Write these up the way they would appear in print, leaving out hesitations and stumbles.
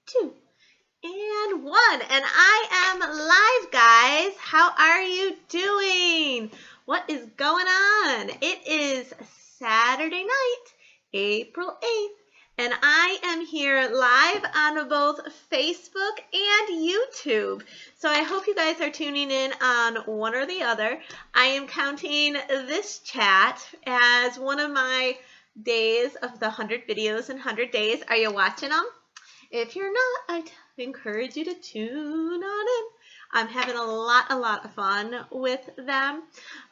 2, and 1. And I am live, guys. How are you doing? What is going on? It is Saturday night, April 8th, and I am here live on both Facebook and YouTube. So I hope you guys are tuning in on one or the other. I am counting this chat as one of my days of the 100 videos in 100 days. Are you watching them? If you're not, I encourage you to tune on in. I'm having a lot of fun with them.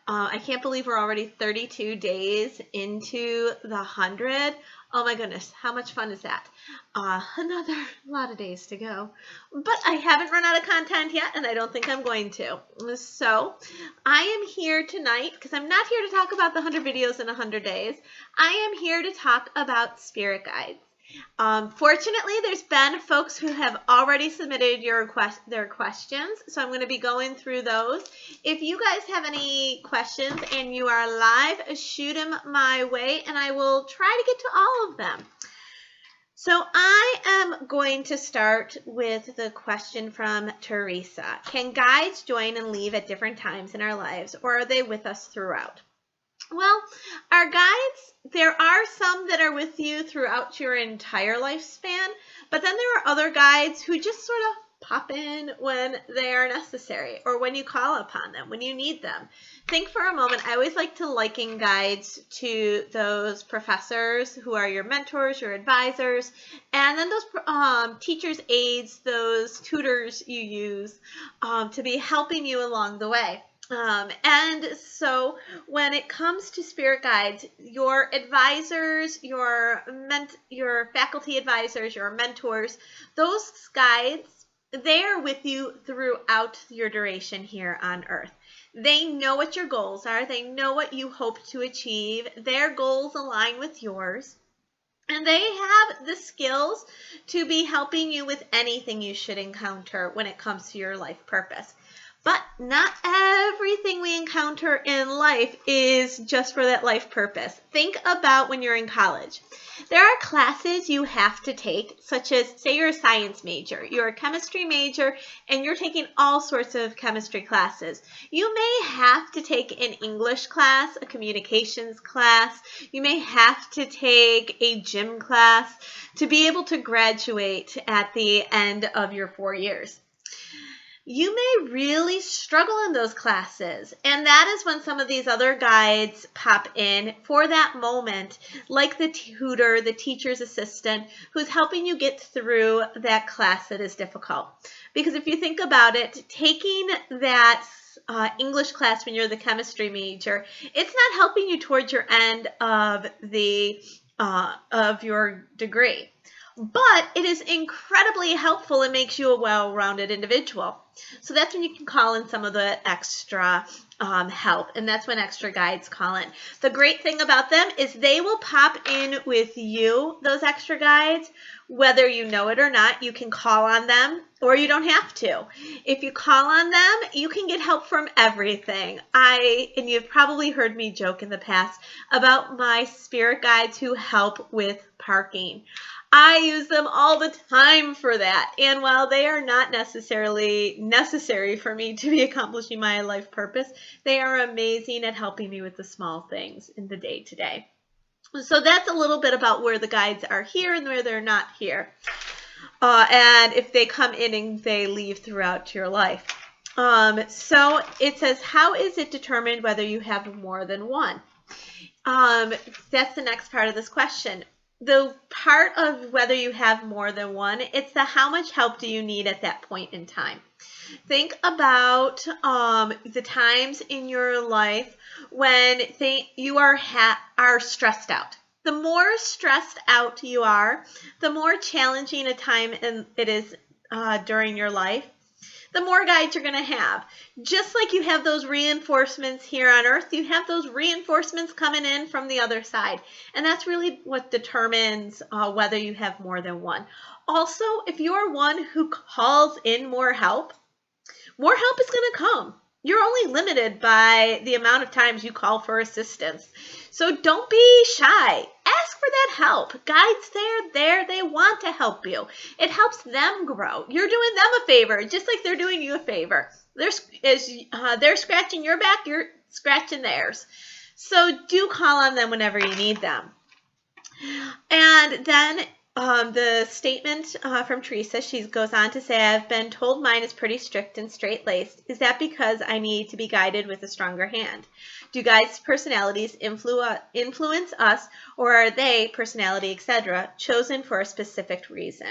I can't believe we're already 32 days into the 100. Oh my goodness, how much fun is that? Another lot of days to go. But I haven't run out of content yet, and I don't think I'm going to. So I am here tonight, because I'm not here to talk about the 100 videos in 100 days. I am here to talk about spirit guides. Fortunately, there's been folks who have already submitted their questions, so I'm going to be going through those. If you guys have any questions and you are live, shoot them my way, and I will try to get to all of them. So I am going to start with the question from Teresa. Can guides join and leave at different times in our lives, or are they with us throughout? Well, our guides, there are some that are with you throughout your entire lifespan, but then there are other guides who just sort of pop in when they are necessary or when you call upon them, when you need them. Think for a moment, I always like to liken guides to those professors who are your mentors, your advisors, and then those teachers' aides, those tutors you use to be helping you along the way. And so when it comes to spirit guides, your advisors, your faculty advisors, your mentors, those guides, they are with you throughout your duration here on Earth. They know what your goals are. They know what you hope to achieve. Their goals align with yours. And they have the skills to be helping you with anything you should encounter when it comes to your life purpose. But not everything we encounter in life is just for that life purpose. Think about when you're in college. There are classes you have to take, such as, say you're a science major, you're a chemistry major, and you're taking all sorts of chemistry classes. You may have to take an English class, a communications class. You may have to take a gym class to be able to graduate at the end of your 4 years. You may really struggle in those classes, and that is when some of these other guides pop in for that moment, like the tutor, the teacher's assistant, who's helping you get through that class that is difficult. Because if you think about it, taking that English class when you're the chemistry major, it's not helping you towards your end of your degree. But it is incredibly helpful and makes you a well-rounded individual. So that's when you can call in some of the extra help, and that's when extra guides call in. The great thing about them is they will pop in with you, those extra guides, whether you know it or not. You can call on them, or you don't have to. If you call on them, you can get help from everything. And you've probably heard me joke in the past about my spirit guides who help with parking. I use them all the time for that. And while they are not necessarily necessary for me to be accomplishing my life purpose, they are amazing at helping me with the small things in the day-to-day. So that's a little bit about where the guides are here and where they're not here. And if they come in and they leave throughout your life. So it says, how is it determined whether you have more than one? That's the next part of this question. The part of whether you have more than one, it's the how much help do you need at that point in time. Think about the times in your life when you are stressed out. The more stressed out you are, the more challenging a time it is during your life, the more guides you're going to have. Just like you have those reinforcements here on Earth, you have those reinforcements coming in from the other side. And that's really what determines whether you have more than one. Also, if you're one who calls in more help is going to come. You're only limited by the amount of times you call for assistance. So don't be shy. ask for that help. Guides, they're there. They want to help you. It helps them grow. You're doing them a favor, just like they're doing you a favor. They're scratching your back, you're scratching theirs. So do call on them whenever you need them. And then the statement from Teresa, she goes on to say, I've been told mine is pretty strict and straight-laced. Is that because I need to be guided with a stronger hand? Do guides' personalities influence us, or are they, personality, etc., chosen for a specific reason?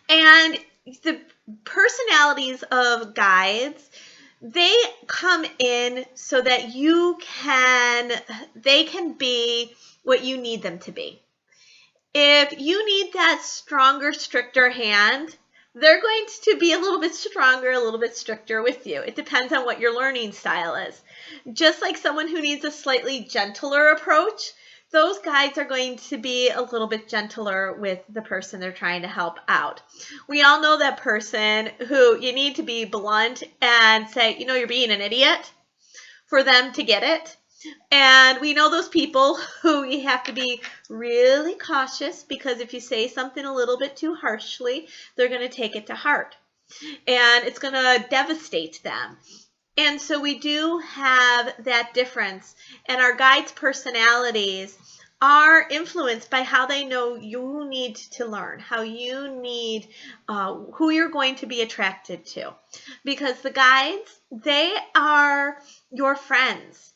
And the personalities of guides, they come in so that they can be what you need them to be. If you need that stronger, stricter hand, they're going to be a little bit stronger, a little bit stricter with you. It depends on what your learning style is. Just like someone who needs a slightly gentler approach, those guides are going to be a little bit gentler with the person they're trying to help out. We all know that person who you need to be blunt and say, you know, you're being an idiot for them to get it. And we know those people who you have to be really cautious, because if you say something a little bit too harshly, they're going to take it to heart. And it's going to devastate them. And so we do have that difference. And our guides' personalities are influenced by how they know you need to learn, how you need, who you're going to be attracted to. Because the guides, they are your friends.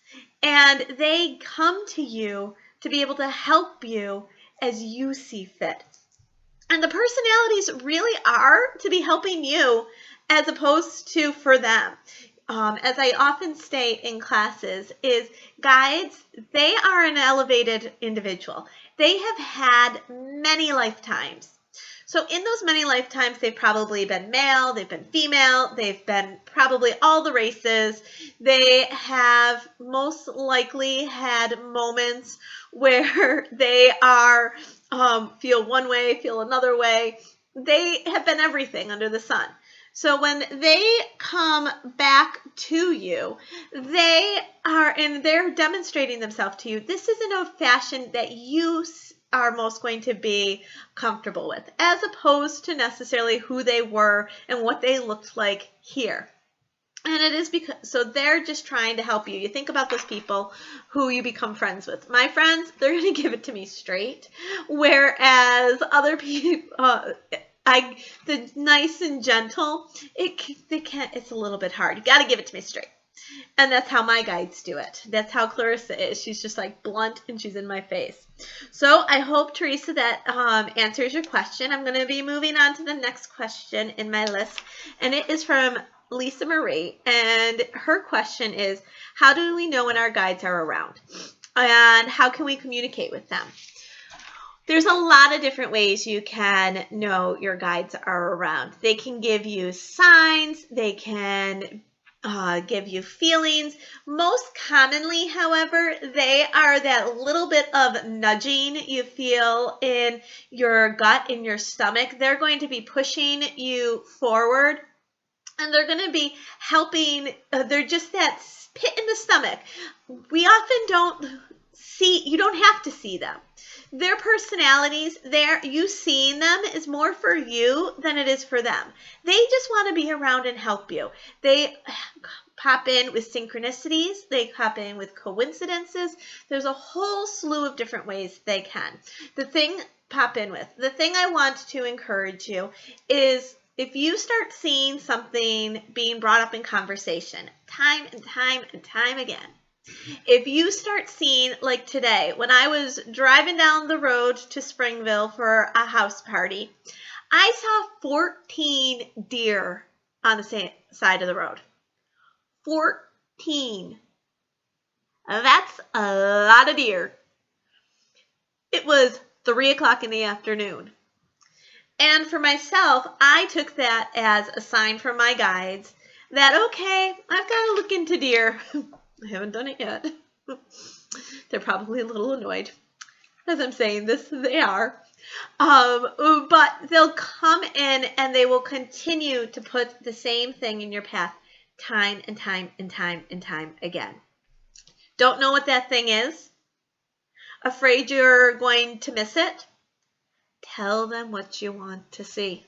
And they come to you to be able to help you as you see fit. And the personalities really are to be helping you as opposed to for them. As I often state in classes, is guides, they are an elevated individual. They have had many lifetimes. So in those many lifetimes, they've probably been male, they've been female, they've been probably all the races. They have most likely had moments where they are feel one way, feel another way. They have been everything under the sun. So when they come back to you, they're demonstrating themselves to you. This isn't a fashion that you are most going to be comfortable with, as opposed to necessarily who they were and what they looked like here. And it is because, so they're just trying to help you. You think about those people who you become friends with. My friends, they're going to give it to me straight, whereas other people, the nice and gentle, it's a little bit hard. You got to give it to me straight. And that's how my guides do it. That's how Clarissa is. She's just like blunt and she's in my face. So I hope, Teresa, that answers your question. I'm going to be moving on to the next question in my list. And it is from Lisa Marie. And her question is, how do we know when our guides are around? And how can we communicate with them? There's a lot of different ways you can know your guides are around. They can give you signs. They can give you feelings. Most commonly, however, they are that little bit of nudging you feel in your gut, in your stomach. They're going to be pushing you forward, and they're going to be helping. They're just that pit in the stomach. We often don't see, you don't have to see them. Their personalities, you seeing them is more for you than it is for them. They just want to be around and help you. They pop in with synchronicities. They pop in with coincidences. There's a whole slew of different ways they can. The thing I want to encourage you is, if you start seeing something being brought up in conversation time and time and time again, if you start seeing, like today, when I was driving down the road to Springville for a house party, I saw 14 deer on the same side of the road. 14. That's a lot of deer. It was 3 o'clock in the afternoon. And for myself, I took that as a sign from my guides that, okay, I've got to look into deer. I haven't done it yet. They're probably a little annoyed as I'm saying this. They are. But they'll come in and they will continue to put the same thing in your path time and time and time and time again. Don't know what that thing is? Afraid you're going to miss it? Tell them what you want to see.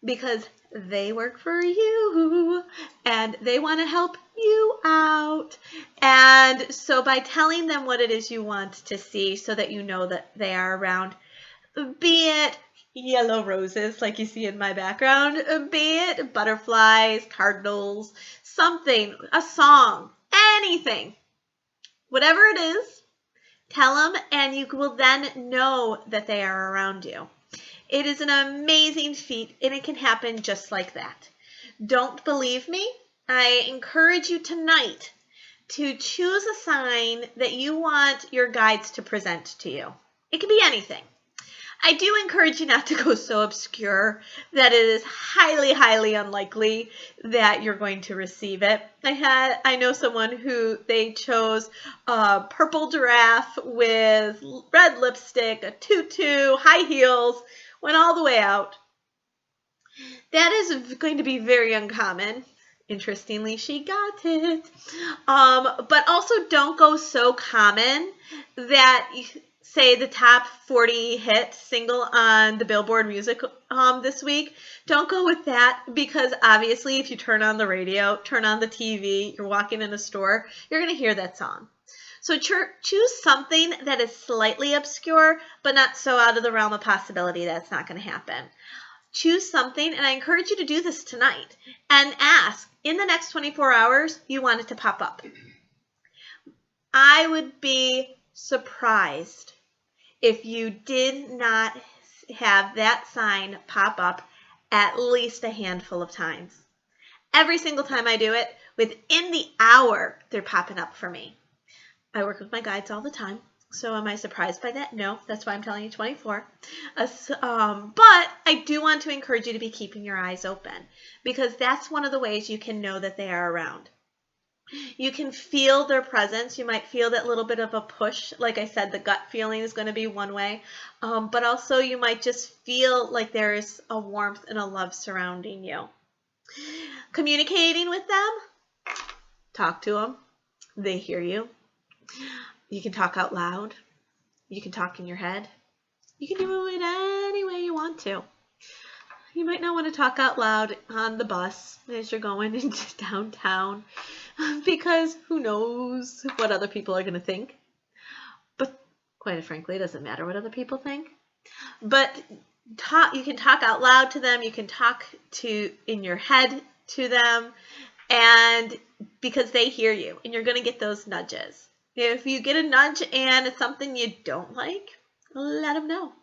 Because they work for you and they want to help you out. And so by telling them what it is you want to see so that you know that they are around, be it yellow roses like you see in my background, be it butterflies, cardinals, something, a song, anything, whatever it is, tell them and you will then know that they are around you. It is an amazing feat and it can happen just like that. Don't believe me? I encourage you tonight to choose a sign that you want your guides to present to you. It can be anything. I do encourage you not to go so obscure that it is highly, highly unlikely that you're going to receive it. I know someone who they chose a purple giraffe with red lipstick, a tutu, high heels, went all the way out. That is going to be very uncommon. Interestingly, she got it. But also don't go so common that, say, the top 40 hit single on the Billboard music this week. Don't go with that because obviously if you turn on the radio, turn on the TV, you're walking in a store, you're going to hear that song. So choose something that is slightly obscure, but not so out of the realm of possibility that it's not going to happen. Choose something, and I encourage you to do this tonight, and ask, in the next 24 hours, you want it to pop up. I would be surprised if you did not have that sign pop up at least a handful of times. Every single time I do it, within the hour, they're popping up for me. I work with my guides all the time. So am I surprised by that? No, that's why I'm telling you 24. But I do want to encourage you to be keeping your eyes open because that's one of the ways you can know that they are around. You can feel their presence. You might feel that little bit of a push. Like I said, the gut feeling is going to be one way. But also you might just feel like there is a warmth and a love surrounding you. Communicating with them, talk to them. They hear you. You can talk out loud. You can talk in your head. You can do it any way you want to. You might not want to talk out loud on the bus as you're going into downtown because who knows what other people are going to think. But quite frankly, it doesn't matter what other people think. But you can talk out loud to them. You can talk in your head to them, and because they hear you, and you're going to get those nudges. If you get a nudge and it's something you don't like, let them know.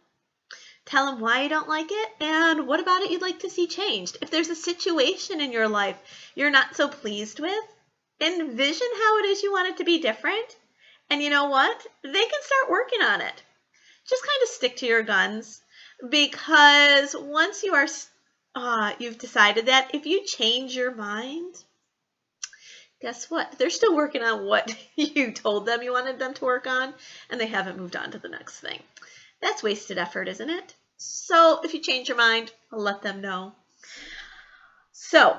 Tell them why you don't like it and what about it you'd like to see changed. If there's a situation in your life you're not so pleased with, envision how it is you want it to be different. And you know what? They can start working on it. Just kind of stick to your guns because once you've decided that, if you change your mind, guess what? They're still working on what you told them you wanted them to work on, and they haven't moved on to the next thing. That's wasted effort, isn't it? So if you change your mind, I'll let them know. So,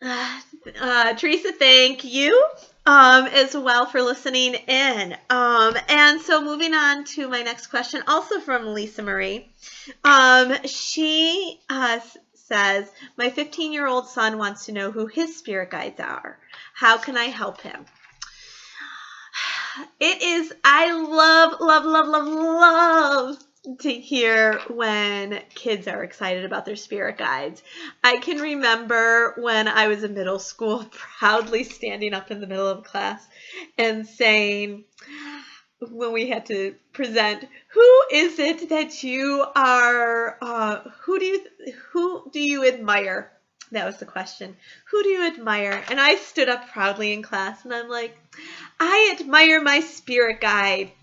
Teresa, thank you as well for listening in. And so moving on to my next question, also from Lisa Marie. She says, my 15-year-old son wants to know who his spirit guides are. How can I help him? I love to hear when kids are excited about their spirit guides. I can remember when I was in middle school, proudly standing up in the middle of class and saying, when we had to present, who is it that you are, who do you admire? That was the question. Who do you admire? And I stood up proudly in class and I'm like, I admire my spirit guide.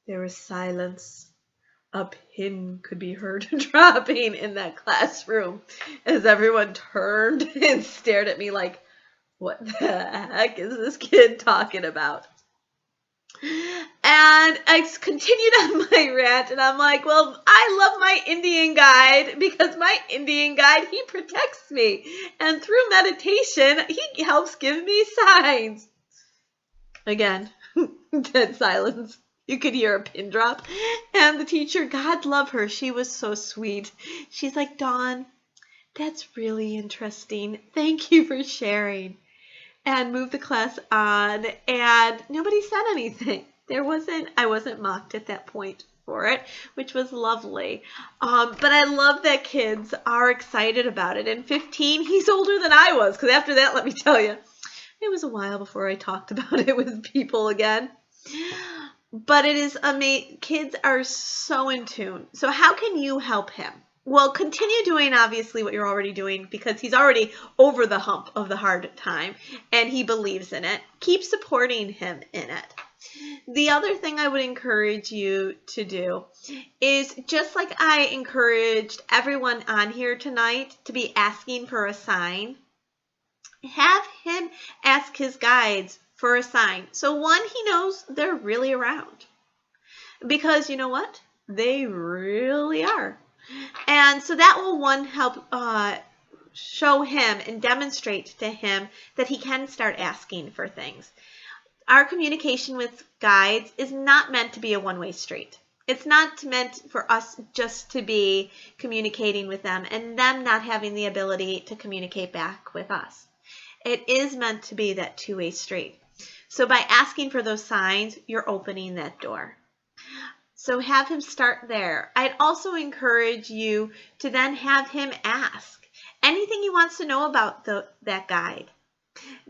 There was silence. A pin could be heard dropping in that classroom as everyone turned and stared at me like, what the heck is this kid talking about? And I continued on my rant, and I'm like, well, I love my Indian guide because my Indian guide, he protects me. And through meditation, he helps give me signs. Again, Dead silence. You could hear a pin drop. And the teacher, God love her, she was so sweet. She's like, Dawn, that's really interesting. Thank you for sharing. And moved the class on, and nobody said anything. I wasn't mocked at that point for it, which was lovely. But I love that kids are excited about it. And 15, he's older than I was, because after that, let me tell you, it was a while before I talked about it with people again. But it is amazing. Kids are so in tune. So how can you help him? Well, continue doing obviously what you're already doing, because he's already over the hump of the hard time and he believes in it. Keep supporting him in it. The other thing I would encourage you to do is, just like I encouraged everyone on here tonight to be asking for a sign, have him ask his guides for a sign. So one, he knows they're really around, because you know what? They really are. And so that will, one, help show him and demonstrate to him that he can start asking for things. Our communication with guides is not meant to be a one-way street. It's not meant for us just to be communicating with them and them not having the ability to communicate back with us. It is meant to be that two-way street. So by asking for those signs, you're opening that door. So have him start there. I'd also encourage you to then have him ask anything he wants to know about that guide.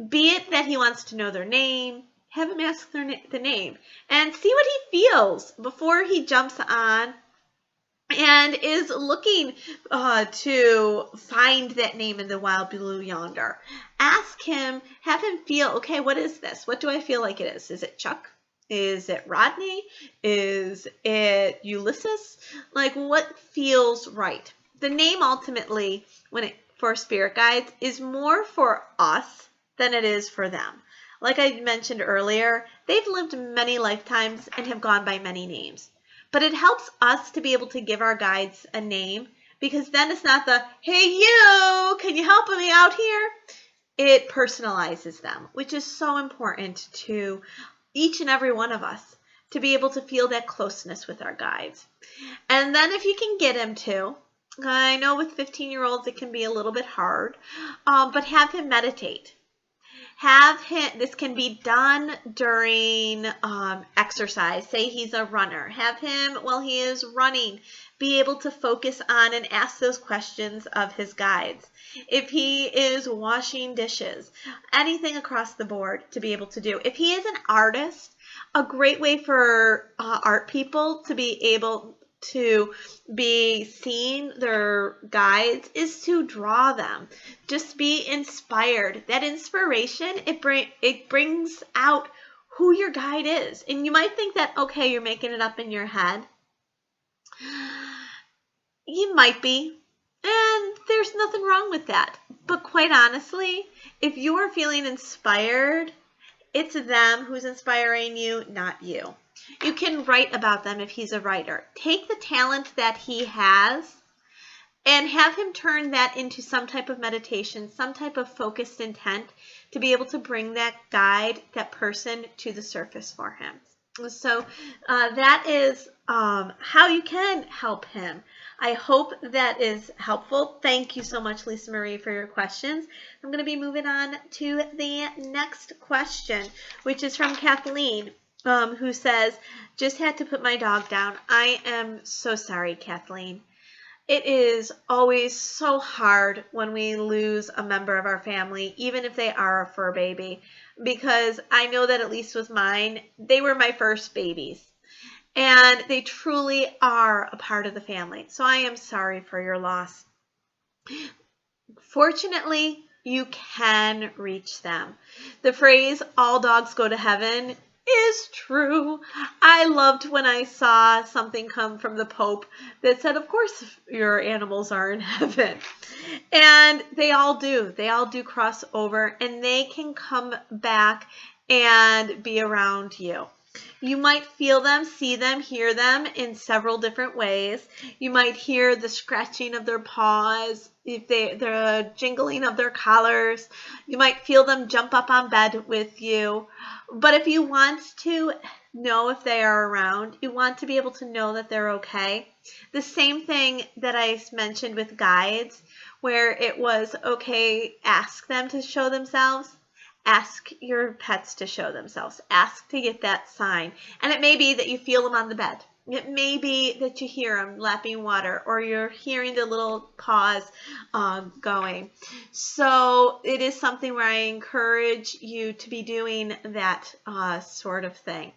Be it that he wants to know their name, have him ask the name and see what he feels before he jumps on and is looking to find that name in the wild blue yonder. Ask him, have him feel, okay, what is this? What do I feel like it is? Is it Chuck? Is it Rodney? Is it Ulysses? Like, what feels right? The name ultimately, for spirit guides, is more for us than it is for them. Like I mentioned earlier, they've lived many lifetimes and have gone by many names. But it helps us to be able to give our guides a name, because then it's not the, hey you, can you help me out here? It personalizes them, which is so important to each and every one of us, to be able to feel that closeness with our guides. And then if you can get him to, I know with 15-year-olds it can be a little bit hard, but have him meditate. This can be done during exercise. Say he's a runner. Have him, while he is running, be able to focus on and ask those questions of his guides. If he is washing dishes, anything across the board to be able to do. If he is an artist, a great way for art people to be able to be seeing their guides is to draw them. Just be inspired. That inspiration, it brings out who your guide is. And you might think that, okay, you're making it up in your head. You might be. And there's nothing wrong with that. But quite honestly, if you are feeling inspired, it's them who's inspiring you, not you. You can write about them if he's a writer. Take the talent that he has and have him turn that into some type of meditation, some type of focused intent to be able to bring that guide, that person, to the surface for him. So that is how you can help him. I hope that is helpful. Thank you so much, Lisa Marie, for your questions. I'm going to be moving on to the next question, which is from Kathleen, who says, just had to put my dog down. I am so sorry, Kathleen. It is always so hard when we lose a member of our family, even if they are a fur baby, because I know that at least with mine, they were my first babies. And they truly are a part of the family. So I am sorry for your loss. Fortunately, you can reach them. The phrase, all dogs go to heaven, is true. I loved when I saw something come from the Pope that said, of course your animals are in heaven. And they all do. They all do cross over, and they can come back and be around you. You might feel them, see them, hear them in several different ways. You might hear the scratching of their paws, if the jingling of their collars. You might feel them jump up on bed with you. But if you want to know if they are around, you want to be able to know that they're okay. The same thing that I mentioned with guides, where it was okay, ask them to show themselves. Ask your pets to show themselves. Ask to get that sign. And it may be that you feel them on the bed. It may be that you hear them lapping water, or you're hearing the little paws going. So it is something where I encourage you to be doing that sort of thing.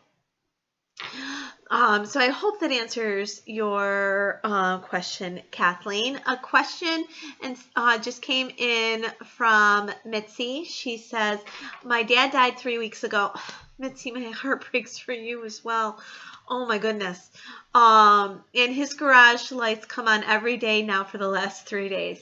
So I hope that answers your question, Kathleen. A question just came in from Mitzi. She says, my dad died 3 weeks ago. Mitzi, my heart breaks for you as well. Oh my goodness. And his garage lights come on every day now for the last 3 days.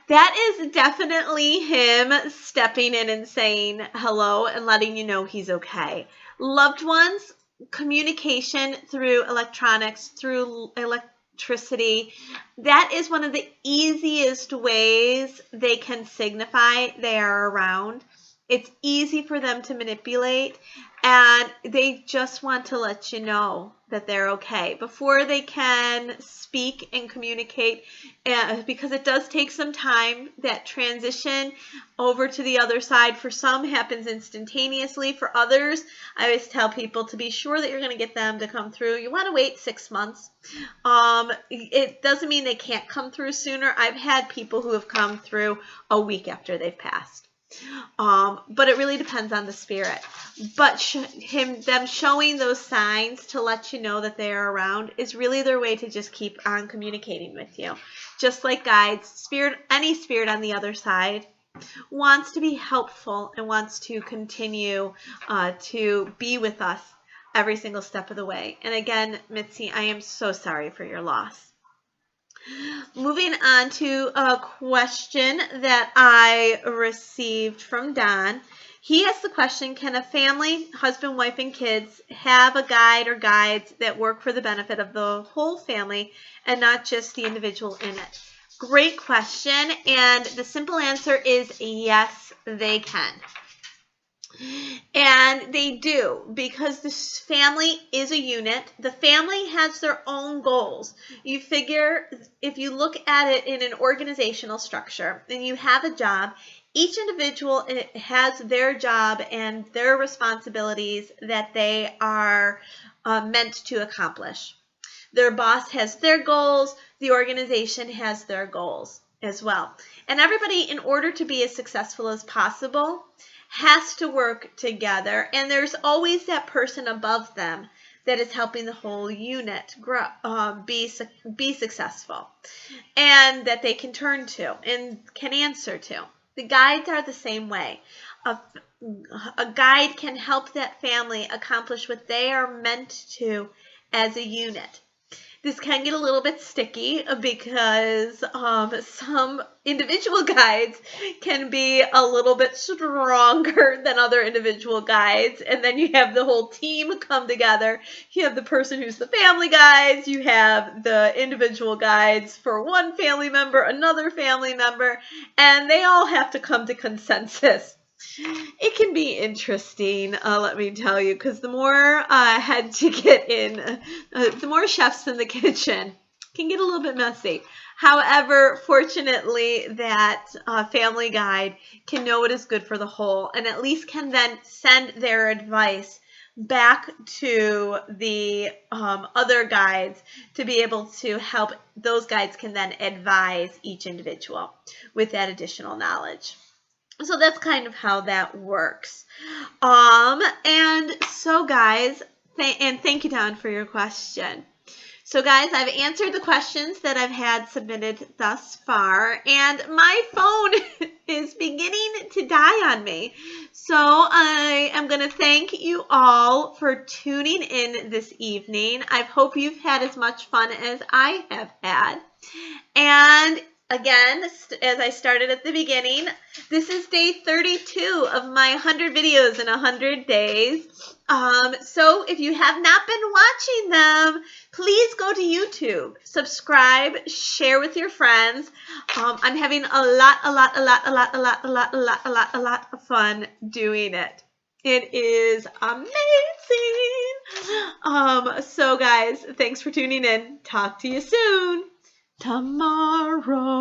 That is definitely him stepping in and saying hello and letting you know he's okay. Loved ones, communication through electronics, through electricity, that is one of the easiest ways they can signify they are around. It's easy for them to manipulate, and they just want to let you know that they're okay before they can speak and communicate, because it does take some time. That transition over to the other side for some happens instantaneously. For others, I always tell people to be sure that you're going to get them to come through. You want to wait 6 months. It doesn't mean they can't come through sooner. I've had people who have come through a week after they've passed. But it really depends on the spirit. But them showing those signs to let you know that they are around is really their way to just keep on communicating with you. Just like guides, any spirit on the other side wants to be helpful and wants to continue to be with us every single step of the way. And again, Mitzi, I am so sorry for your loss. Moving on to a question that I received from Don. He asked the question, can a family, husband, wife, and kids, have a guide or guides that work for the benefit of the whole family and not just the individual in it? Great question, and the simple answer is yes, they can. And they do, because this family is a unit. The family has their own goals. You figure, if you look at it in an organizational structure and you have a job, each individual has their job and their responsibilities that they are meant to accomplish. Their boss has their goals. The organization has their goals as well. And everybody, in order to be as successful as possible, has to work together, and there's always that person above them that is helping the whole unit grow, be successful, and that they can turn to and can answer to. The guides are the same way. A guide can help that family accomplish what they are meant to as a unit. This can get a little bit sticky because some individual guides can be a little bit stronger than other individual guides. And then you have the whole team come together. You have the person who's the family guides. You have the individual guides for one family member, another family member, and they all have to come to consensus. It can be interesting, let me tell you, because the more heads you get in, the more chefs in the kitchen, can get a little bit messy. However, fortunately, that family guide can know what is good for the whole, and at least can then send their advice back to the other guides to be able to help. Those guides can then advise each individual with that additional knowledge. So that's kind of how that works. And so guys, and thank you, Don, for your question. So guys, I've answered the questions that I've had submitted thus far, and my phone is beginning to die on me. So I am going to thank you all for tuning in this evening. I hope you've had as much fun as I have had. And again, as I started at the beginning, this is day 32 of my 100 videos in 100 days. So if you have not been watching them, please go to YouTube, subscribe, share with your friends. I'm having a lot of fun doing it. It is amazing. So guys, thanks for tuning in. Talk to you soon. Tomorrow.